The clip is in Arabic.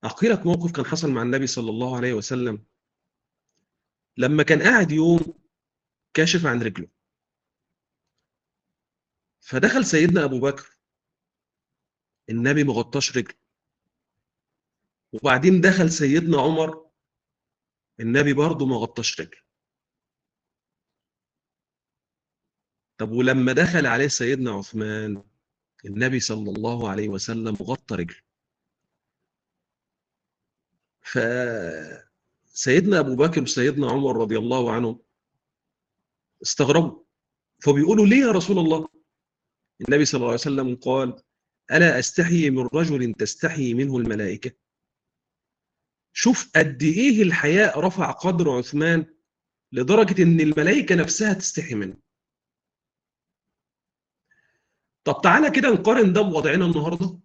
أحكي لك موقف كان حصل مع النبي صلى الله عليه وسلم لما كان قاعد يوم كاشف عن رجله، فدخل سيدنا أبو بكر، النبي مغطاش رجله، وبعدين دخل سيدنا عمر، النبي برضه مغطاش رجله. طب ولما دخل عليه سيدنا عثمان، النبي صلى الله عليه وسلم غطى رجله. فسيدنا أبو بكر وسيدنا عمر رضي الله عنهم استغربوا، فبيقولوا ليه يا رسول الله؟ النبي صلى الله عليه وسلم قال: ألا أستحي من رجل تستحي منه الملائكة. شوف قد إيه الحياء رفع قدر عثمان لدرجة إن الملائكة نفسها تستحي منه. طب تعالى كده نقارن ده بوضعنا النهاردة.